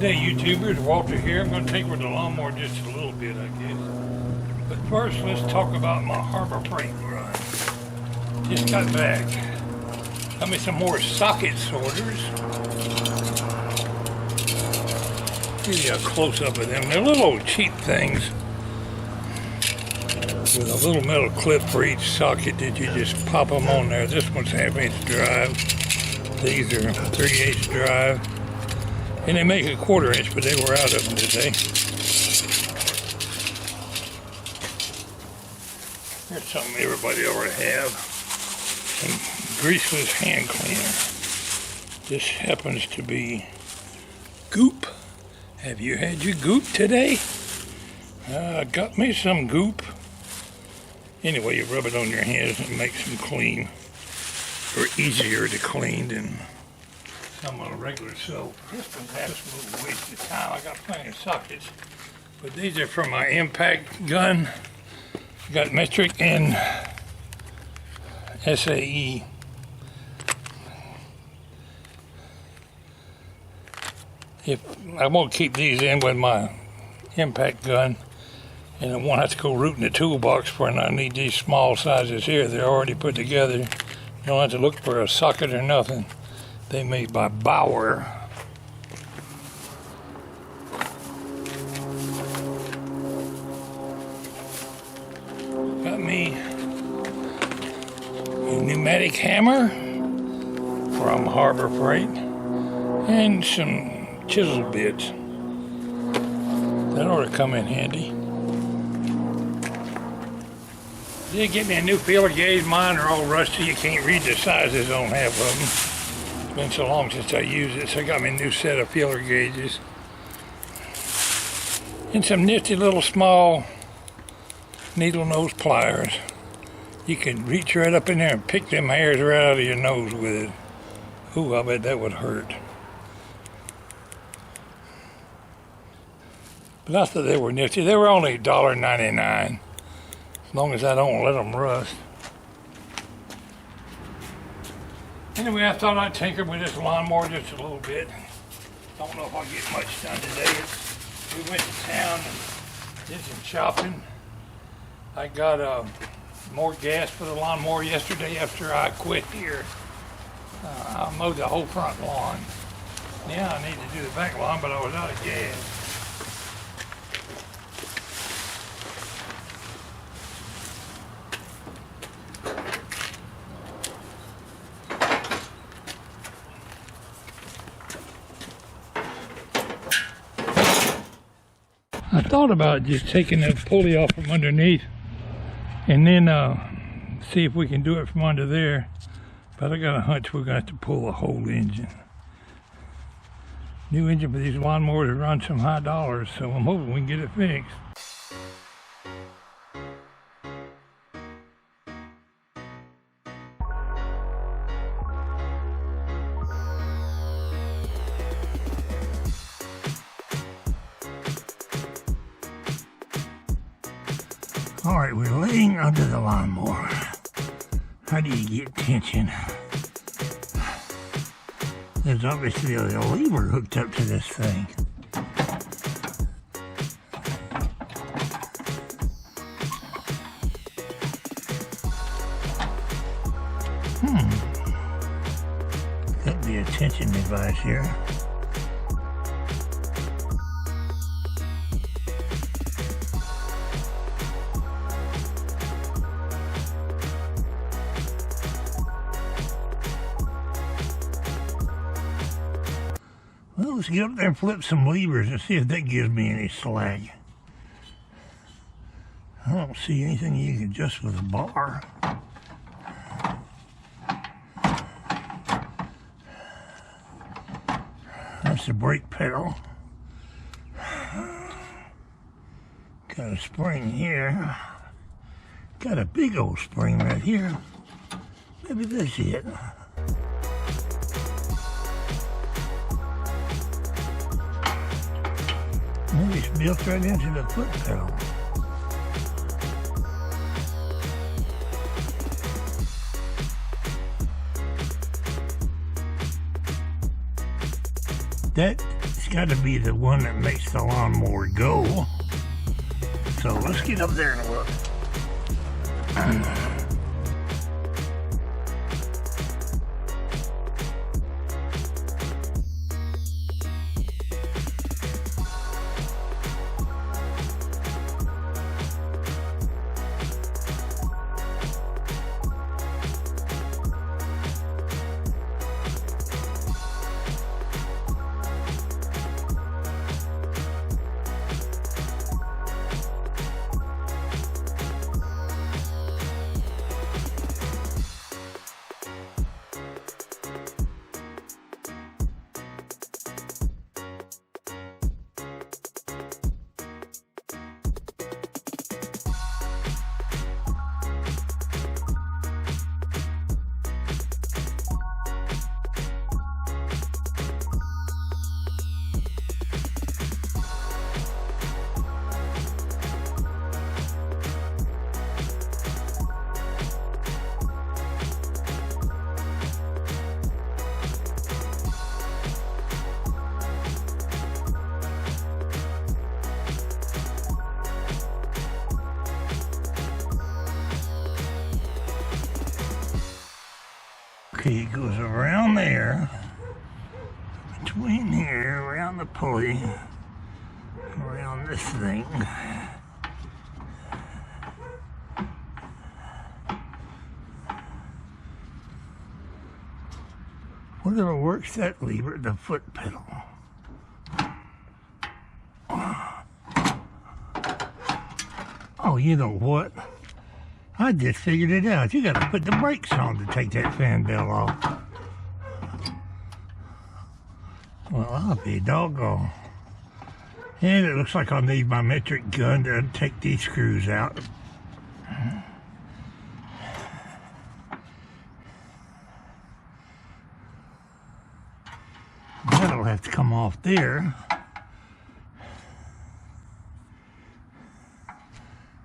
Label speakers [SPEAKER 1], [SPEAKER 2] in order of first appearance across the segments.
[SPEAKER 1] Day YouTubers, Walter here. I'm going to tinker with the lawnmower just a little bit, I guess. But first, let's talk about my Harbor Freight run. Just got back. Got me some more socket sorters. Give you a close-up of them. They're little cheap things with a little metal clip for each socket that you just pop them on there. This one's 1/2" drive. These are 3/8 drive. And they make a 1/4 inch, but they were out of them today. Here's something everybody ought to have. Some greaseless hand cleaner. This happens to be goop. Have you had your goop today? Got me some goop. Anyway, you rub it on your hands and it makes them clean. Or easier to clean than some of the regular soap. This one's had a little waste of time. I got plenty of sockets. But these are for my impact gun. Got metric and SAE. If I won't keep these in with my impact gun, and I won't have to go root in the toolbox when I need these small sizes here. They're already put together. You don't have to look for a socket or nothing. They made by Bauer. Got me a pneumatic hammer from Harbor Freight and some chisel bits. That ought to come in handy. Did get me a new feeler gauge. Mine are all rusty. You can't read the sizes on half of them. It's been so long since I used it, so I got me a new set of feeler gauges. And some nifty little small needle nose pliers. You can reach right up in there and pick them hairs right out of your nose with it. Ooh, I bet that would hurt. But I thought they were nifty. They were only $1.99. As long as I don't let them rust. Anyway, I thought I'd tinker with this lawnmower just a little bit. Don't know if I'll get much done today. We went to town and did some shopping. I got more gas for the lawnmower yesterday after I quit here. I mowed the whole front lawn. Now I need to do the back lawn, but I was out of gas. I thought about just taking that pulley off from underneath and then see if we can do it from under there. But I got a hunch we're going to have to pull the whole engine. New engine for these lawnmowers run some high dollars, so I'm hoping we can get it fixed. All right, we're laying under the lawnmower. How do you get tension? There's obviously a lever hooked up to this thing. That'd be a tension device here. Well, let's get up there and flip some levers and see if that gives me any slack. I don't see anything you can adjust with a bar. That's the brake pedal. Got a spring here. Got a big old spring right here. Maybe that's it. Maybe it's built right into the foot pedal. That's got to be the one that makes the lawnmower go. So let's get up there and look. Okay, it goes around there, between here, around the pulley, around this thing. Whatever works that lever, the foot pedal. Oh, you know what? I just figured it out. You gotta put the brakes on to take that fan belt off. Well, I'll be doggone. And it looks like I'll need my metric gun to take these screws out. That'll have to come off there.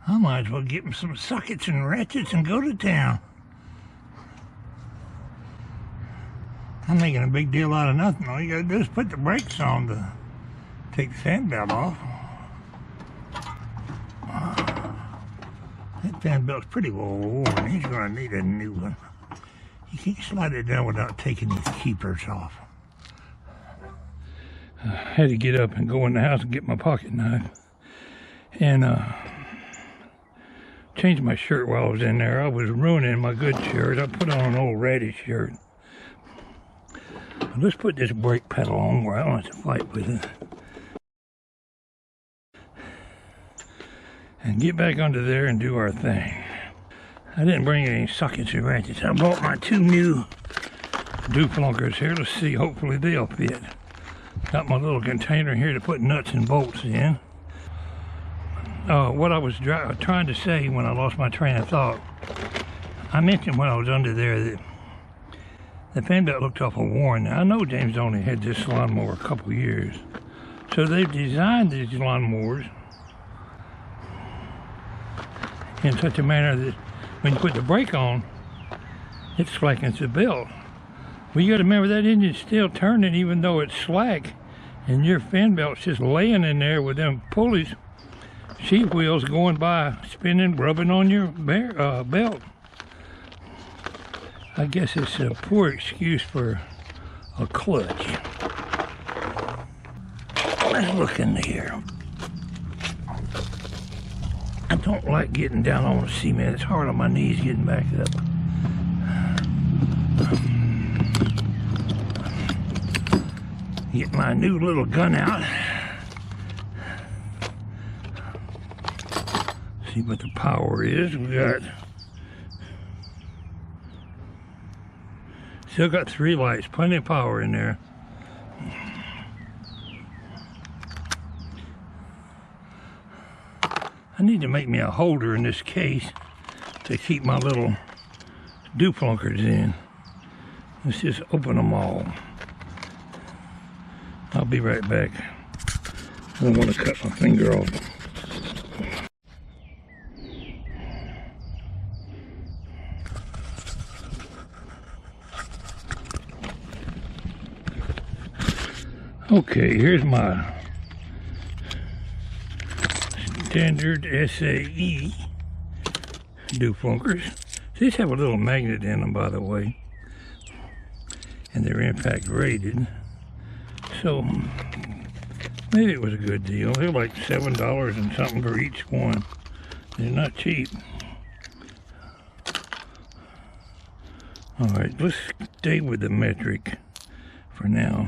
[SPEAKER 1] I might as well get him some sockets and ratchets and go to town. I'm making a big deal out of nothing. All you gotta do is put the brakes on to take the fan belt off. That fan belt's pretty well worn. He's gonna need a new one. You can't slide it down without taking these keepers off. I had to get up and go in the house and get my pocket knife. And changed my shirt while I was in there. I was ruining my good shirt. I put on an old ratty shirt. But let's put this brake pedal on where I don't have to fight with it. And get back under there and do our thing. I didn't bring any sockets or ratchets. I bought my 2 new duplunkers here. Let's see, hopefully they'll fit. Got my little container here to put nuts and bolts in. What I was trying to say when I lost my train of thought, I mentioned when I was under there that the fan belt looked awful worn. Now, I know James only had this lawnmower a couple years, so they've designed these lawnmowers in such a manner that when you put the brake on, it slackens the belt. Well, you got to remember that engine's still turning even though it's slack, and your fan belt's just laying in there with them pulleys. Sheep wheels going by, spinning, rubbing on your belt. I guess it's a poor excuse for a clutch. Let's look in here. I don't like getting down on the cement. It's hard on my knees getting back up. Get my new little gun out. See what the power is. We got still got 3 lights, plenty of power in there. I need to make me a holder in this case to keep my little duplunkers in. Let's just open them all. I'll be right back. I don't want to cut my finger off. Okay, here's my standard SAE defunkers. These have a little magnet in them, by the way, and they're impact rated, so maybe it was a good deal. They're like $7 and something for each one. They're not cheap. All right, let's stay with the metric for now.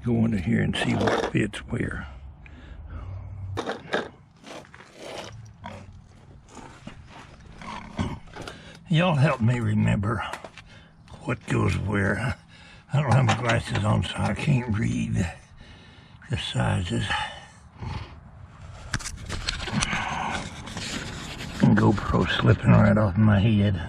[SPEAKER 1] Go into here and see what fits where. Y'all help me remember what goes where. I don't have my glasses on, so I can't read the sizes. And GoPro slipping right off my head.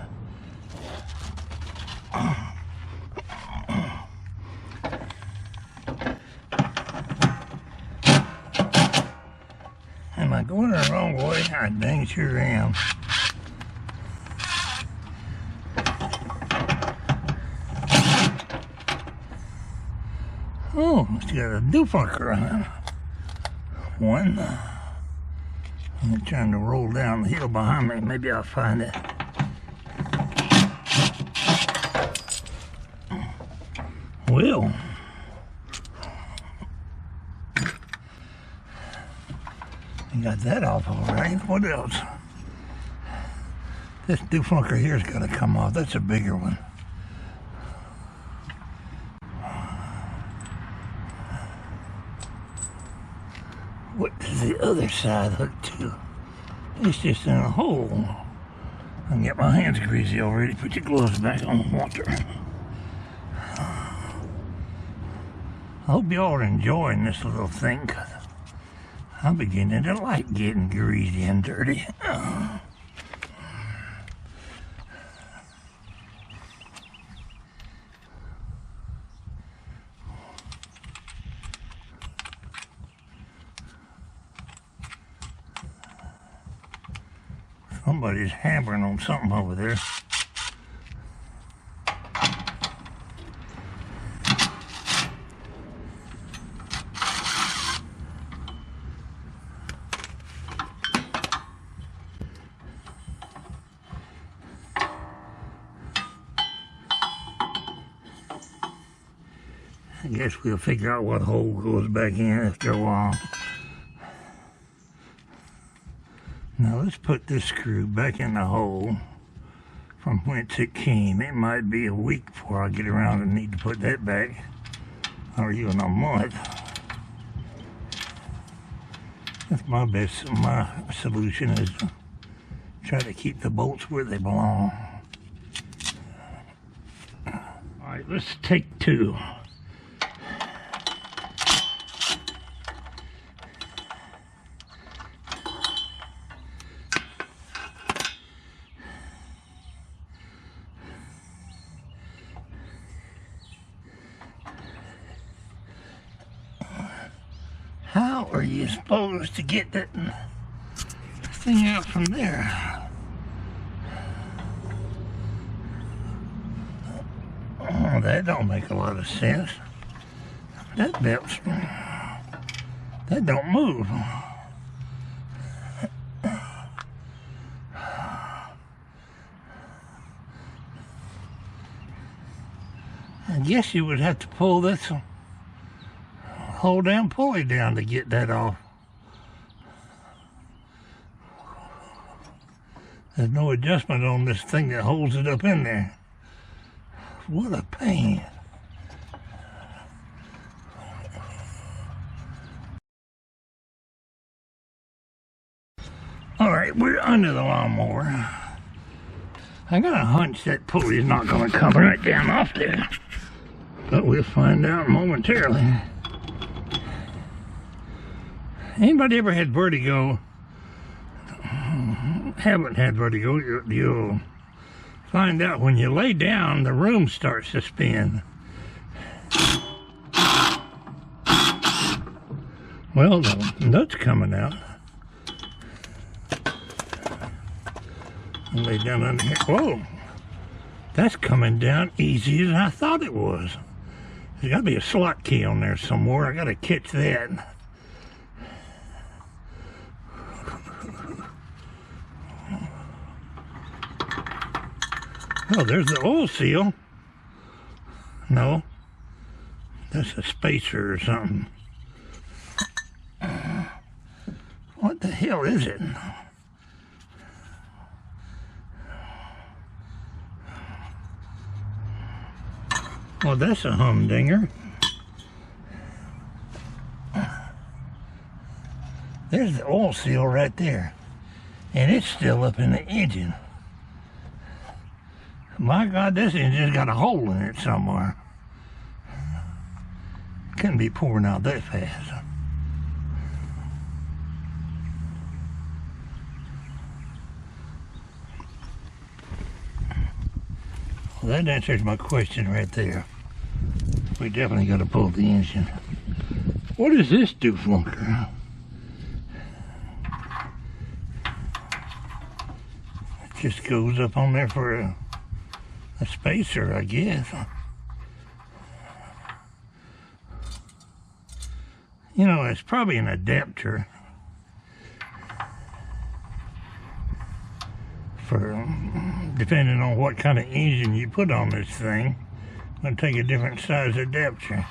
[SPEAKER 1] Am I going the wrong way? I dang sure am. Oh, it's got a defunker on it. One. I'm trying to roll down the hill behind me. Maybe I'll find it. Well, I got that off all right. What else? This defunker here's got to come off. That's a bigger one. What does the other side hook to? It's just in a hole. I can get my hands greasy already. Put your gloves back on water. I hope y'all are enjoying this little thing, 'cause I'm beginning to like getting greasy and dirty. Somebody's hammering on something over there. I guess we'll figure out what hole goes back in after a while. Now let's put this screw back in the hole from whence it came. It might be a week before I get around and need to put that back, or even a month. That's my solution is to try to keep the bolts where they belong. All right, let's take two. How are you supposed to get that thing out from there? Oh, that don't make a lot of sense. That belt's, that don't move. I guess you would have to pull this whole damn pulley down to get that off. There's no adjustment on this thing that holds it up in there. What a pain. Alright, we're under the lawnmower. I got a hunch that pulley's not going to come right down off there, but we'll find out momentarily. Anybody ever had vertigo? Haven't had vertigo, you'll find out when you lay down, the room starts to spin. Well, the nut's coming out. I'll lay down under here. Whoa, that's coming down easy as I thought it was. There's got to be a slot key on there somewhere. I got to catch that. Oh, there's the oil seal. No, that's a spacer or something. What the hell is it? Well, that's a humdinger. There's the oil seal right there. And it's still up in the engine. My God, this engine's got a hole in it somewhere. Couldn't be pouring out that fast. Well, that answers my question right there. We definitely got to pull the engine. What does this do, flunker? It just goes up on there for a spacer, I guess. You know, it's probably an adapter for, depending on what kind of engine you put on this thing. I'll take a different size adapter.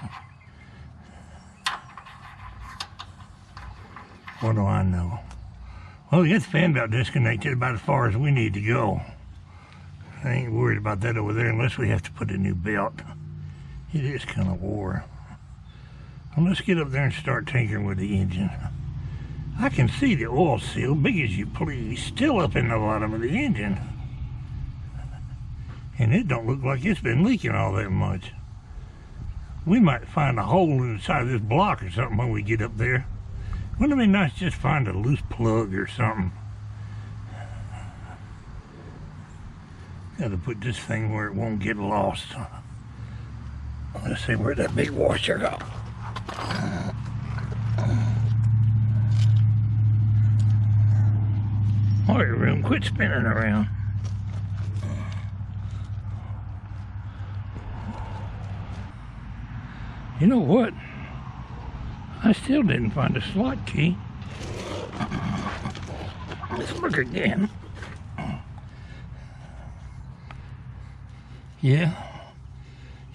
[SPEAKER 1] What do I know? Well, we got the fan belt disconnected about as far as we need to go. I ain't worried about that over there unless we have to put a new belt. It is kind of wore. Well, let's get up there and start tinkering with the engine. I can see the oil seal, big as you please, still up in the bottom of the engine. And it don't look like it's been leaking all that much. We might find a hole inside this block or something when we get up there. Wouldn't it be nice to just find a loose plug or something? Got to put this thing where it won't get lost. Let's see where that big washer go. All right, room, quit spinning around. You know what? I still didn't find a slot key. Let's look again. Yeah,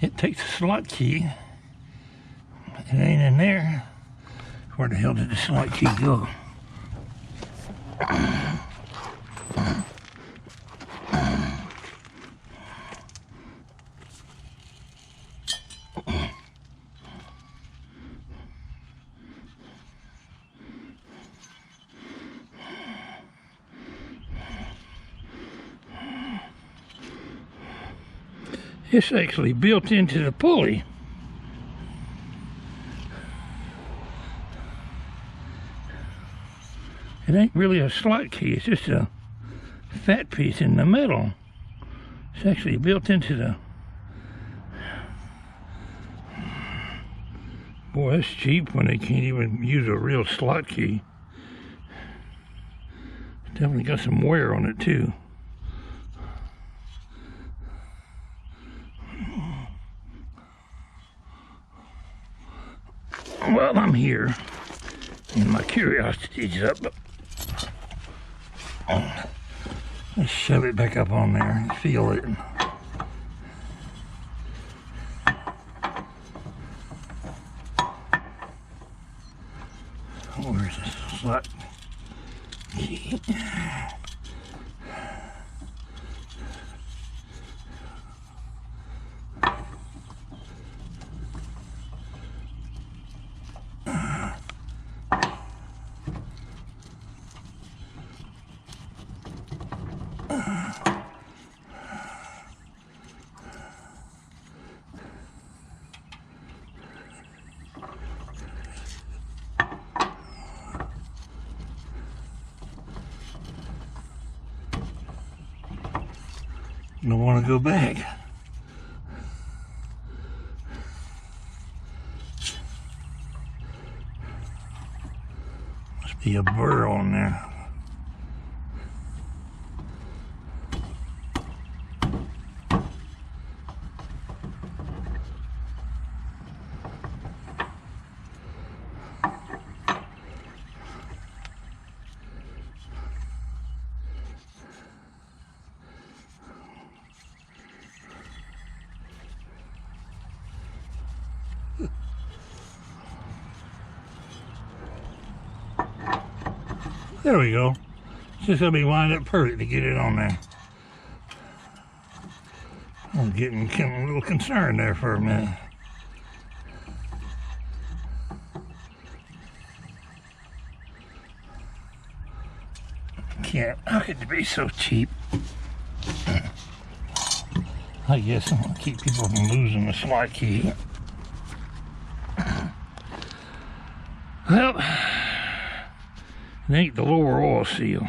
[SPEAKER 1] it takes a slot key. It ain't in there. Where the hell did the slot key go? It's actually built into the pulley. It ain't really a slot key, it's just a fat piece in the middle. It's actually built into the... Boy, that's cheap when they can't even use a real slot key. It's definitely got some wear on it too. Well, I'm here, and my curiosity's up. Let's shove it back up on there and feel it. Where's this slot key? You don't want to go back. Must be a burr on there. There we go. It's just gonna be lined up perfect to get it on there. I'm getting a little concerned there for a minute. How could it be so cheap? I guess I'm gonna keep people from losing the slot key. Well, it ain't the lower oil seal.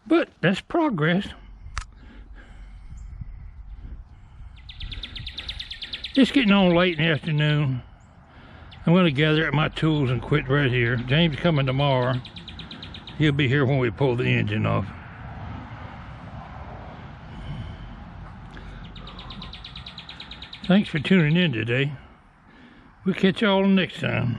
[SPEAKER 1] But that's progress. It's getting on late in the afternoon. I'm going to gather up my tools and quit right here. James coming tomorrow. He'll be here when we pull the engine off. Thanks for tuning in today. We'll catch y'all next time.